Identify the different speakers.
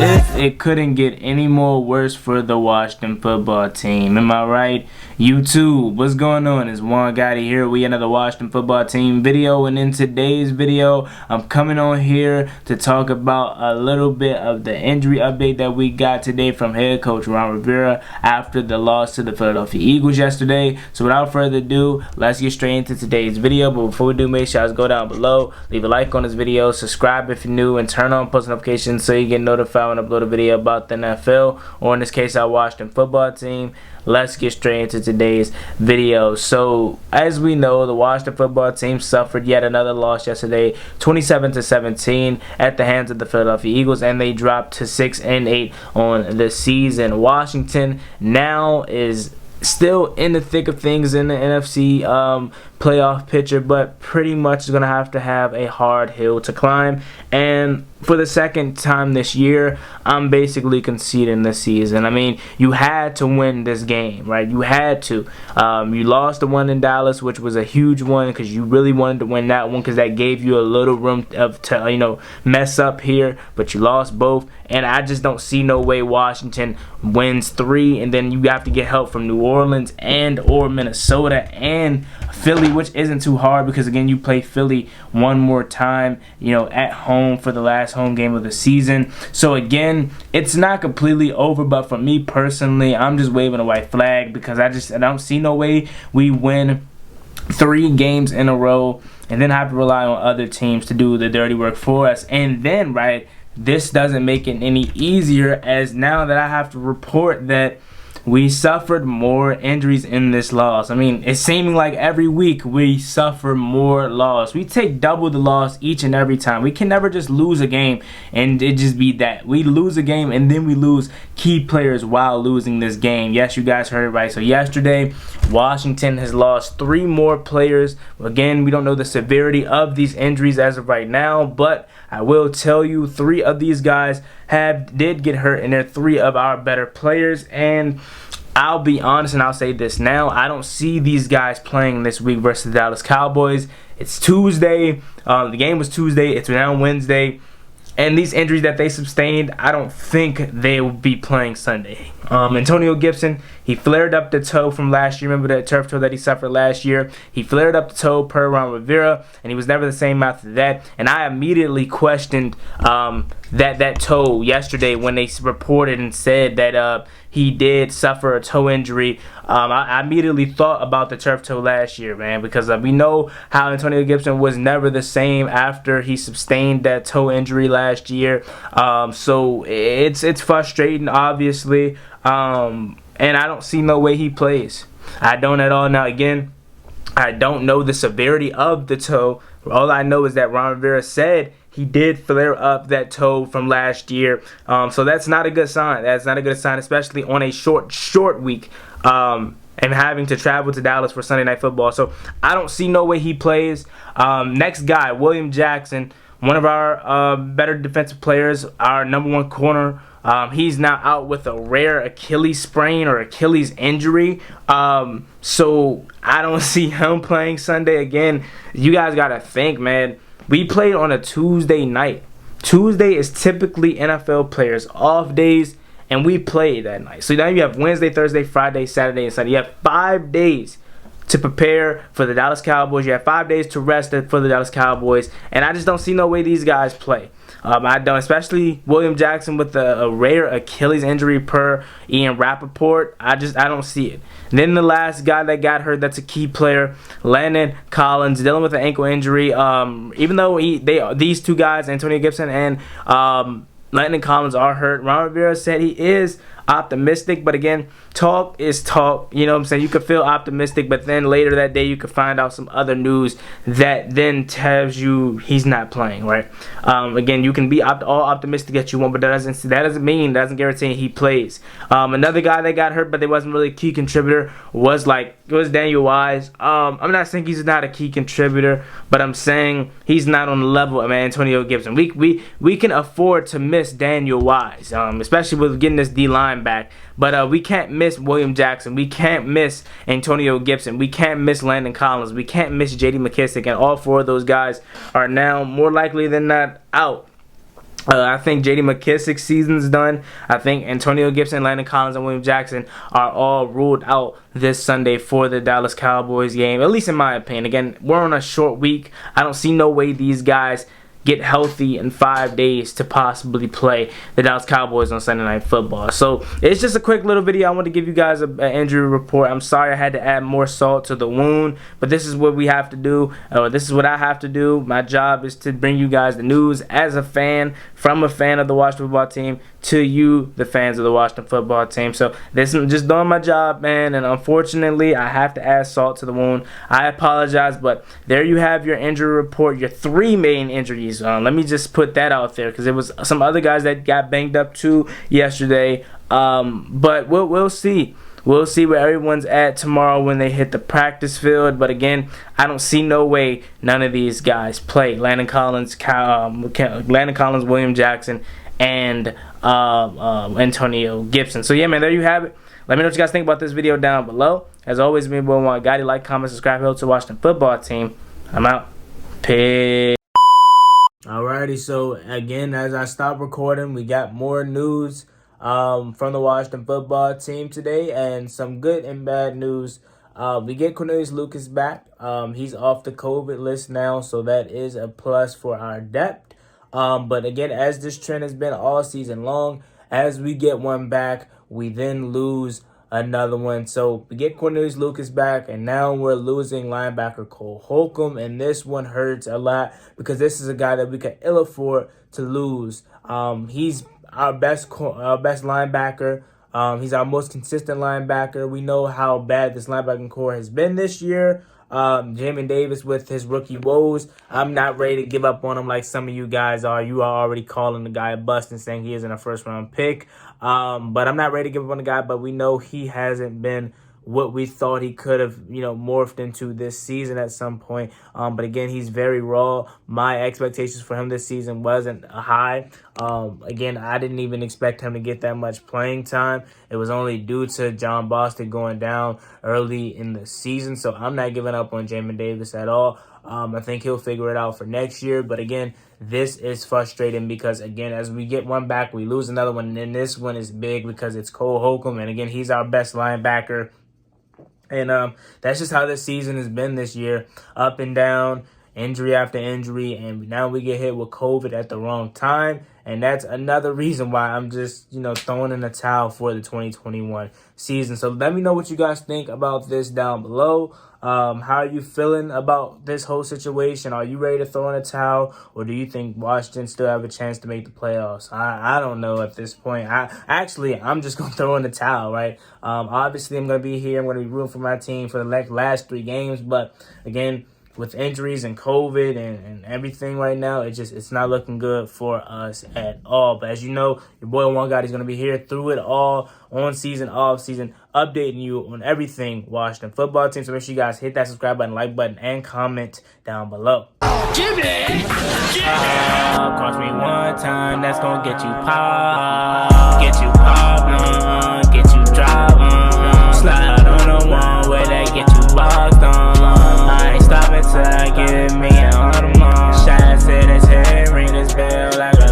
Speaker 1: if it couldn't get any more worse for the Washington football team. Am I right? YouTube, what's going on? It's Juan Gotti here. We another Washington football team video, and in today's video, I'm coming on here to talk about a little bit of the injury update that we got today from head coach Ron Rivera after the loss to the Philadelphia Eagles yesterday. So without further ado, let's get straight into today's video. But before we do, make sure you guys go down below, leave a like on this video, subscribe if you're new, and turn on post notifications so you get notified when I upload a video about the NFL, or in this case our Washington football team. Let's get straight into today's video. So as we know, the Washington football team suffered yet another loss yesterday, 27-17 at the hands of the Philadelphia Eagles, and they dropped to 6-8 on the season. Washington now is still in the thick of things in the NFC playoff picture, but pretty much is going to have a hard hill to climb. And for the second time this year, I'm basically conceding this season. I mean, you had to win this game, right? You had to. You lost the one in Dallas, which was a huge one because you really wanted to win that one because that gave you a little room to mess up here, but you lost both. And I just don't see no way Washington wins 3, and then you have to get help from New Orleans or Minnesota and Philly, which isn't too hard because again you play Philly one more time, at home for the last home game of the season. So again, it's not completely over, but for me personally, I'm just waving a white flag because I don't see no way we win 3 games in a row and then have to rely on other teams to do the dirty work for us. And then this doesn't make it any easier, as now that I have to report that we suffered more injuries in this loss. I mean, it's seeming like every week we suffer more loss. We take double the loss each and every time. We can never just lose a game and it just be that. We lose a game and then we lose key players while losing this game. Yes, you guys heard it right. So yesterday, Washington has lost 3 more players. Again, we don't know the severity of these injuries as of right now, but I will tell you 3 of these guys did get hurt, and they're 3 of our better players. And I'll be honest and I'll say this now, I don't see these guys playing this week versus the Dallas Cowboys. It's Tuesday. The game was Tuesday. It's now Wednesday. And these injuries that they sustained, I don't think they will be playing Sunday. Antonio Gibson, he flared up the toe from last year. Remember that turf toe that he suffered last year? He flared up the toe per Ron Rivera, and he was never the same after that. And I immediately questioned that toe yesterday when they reported and said that he did suffer a toe injury. I immediately thought about the turf toe last year, man, because we know how Antonio Gibson was never the same after he sustained that toe injury last year. So it's frustrating, obviously, and I don't see no way he plays. I don't at all. Now, again, I don't know the severity of the toe. All I know is that Ron Rivera said he did flare up that toe from last year. So that's not a good sign. That's not a good sign, especially on a short week. And having to travel to Dallas for Sunday Night Football. So I don't see no way he plays. Next guy, William Jackson, one of our better defensive players, our #1 corner. He's now out with a rare Achilles sprain or Achilles injury. So I don't see him playing Sunday. Again, you guys got to think, man. We played on a Tuesday night. Tuesday is typically NFL players' off days, and we played that night. So now you have Wednesday, Thursday, Friday, Saturday, and Sunday. You have 5 days to prepare for the Dallas Cowboys. You have 5 days to rest for the Dallas Cowboys, and I just don't see no way these guys play. I don't, especially William Jackson with a rare Achilles injury per Ian Rappaport. I don't see it. And then the last guy that got hurt, that's a key player, Landon Collins, dealing with an ankle injury. Even though these 2 guys, Antonio Gibson and Landon Collins, are hurt, Ron Rivera said he is optimistic, but again, talk is talk. You know what I'm saying? You could feel optimistic, but then later that day you could find out some other news that then tells you he's not playing, right? Again, you can be all optimistic that you want, but that doesn't guarantee he plays. Another guy that got hurt, but they wasn't really a key contributor, was Daniel Wise. I'm not saying he's not a key contributor, but I'm saying he's not on the level of Antonio Gibson. We can afford to miss Daniel Wise, especially with getting this D-line back. But we can't miss William Jackson. We can't miss Antonio Gibson. We can't miss Landon Collins. We can't miss J.D. McKissick. And all 4 of those guys are now more likely than not out. I think J.D. McKissick's season's done. I think Antonio Gibson, Landon Collins, and William Jackson are all ruled out this Sunday for the Dallas Cowboys game, at least in my opinion. Again, we're on a short week. I don't see no way these guys get healthy in 5 days to possibly play the Dallas Cowboys on Sunday Night Football. So it's just a quick little video. I want to give you guys an injury report. I'm sorry I had to add more salt to the wound, but this is what we have to do. This is what I have to do. My job is to bring you guys the news as a fan, from a fan of the Washington Football Team, to you, the fans of the Washington Football Team. So this is just doing my job, man, and unfortunately I have to add salt to the wound. I apologize, but there you have your injury report, your 3 main injuries. Let me just put that out there, because there was some other guys that got banged up too yesterday, but we'll see. We'll see where everyone's at tomorrow when they hit the practice field. But again, I don't see no way none of these guys play. Landon Collins, William Jackson, and Antonio Gibson. So yeah, man, there you have it. Let me know what you guys think about this video down below. As always, me, boy, Juangottiwft. Like, comment, subscribe, help to watch the football team. I'm out. Peace. Alrighty, so again, as I stop recording, we got more news from the Washington Football Team today, and some good and bad news. We get Cornelius Lucas back. He's off the COVID list now, so that is a plus for our depth. But again, as this trend has been all season long, as we get one back, we then lose another one. So we get Cornelius Lucas back, and now we're losing linebacker Cole Holcomb, and this one hurts a lot because this is a guy that we can ill afford to lose. He's our best linebacker. He's our most consistent linebacker. We know how bad this linebacking core has been this year. Jamin Davis with his rookie woes. I'm not ready to give up on him like some of you guys are. You are already calling the guy a bust and saying he isn't a first-round pick. But I'm not ready to give up on the guy, but we know he hasn't been what we thought he could have, morphed into this season at some point. But again, he's very raw. My expectations for him this season wasn't high. Again, I didn't even expect him to get that much playing time. It was only due to John Boston going down early in the season. So I'm not giving up on Jamin Davis at all. I think he'll figure it out for next year. But again, this is frustrating because, again, as we get one back, we lose another one. And then this one is big because it's Cole Holcomb. And again, he's our best linebacker. And that's just how this season has been this year. Up and down, injury after injury. And now we get hit with COVID at the wrong time. And that's another reason why I'm just, throwing in the towel for the 2021 season. So let me know what you guys think about this down below. How are you feeling about this whole situation? Are you ready to throw in a towel? Or do you think Washington still have a chance to make the playoffs? I don't know at this point. I'm just going to throw in the towel, right? Obviously, I'm going to be here. I'm going to be rooting for my team for the last 3 games. But, again, with injuries and COVID and everything right now, it's not looking good for us at all. But as you know, your boy Juangottiwft is going to be here through it all, on season, off season, updating you on everything Washington Football Team. So make sure you guys hit that subscribe button, like button, and comment down below. Jimmy! Cross me one time, that's going to get you popped. Get you popped, get you dropped. Slide on the one where they get you boxed on. I ain't stopping till I get me an Audemars. Shots in his head, ring his bell like a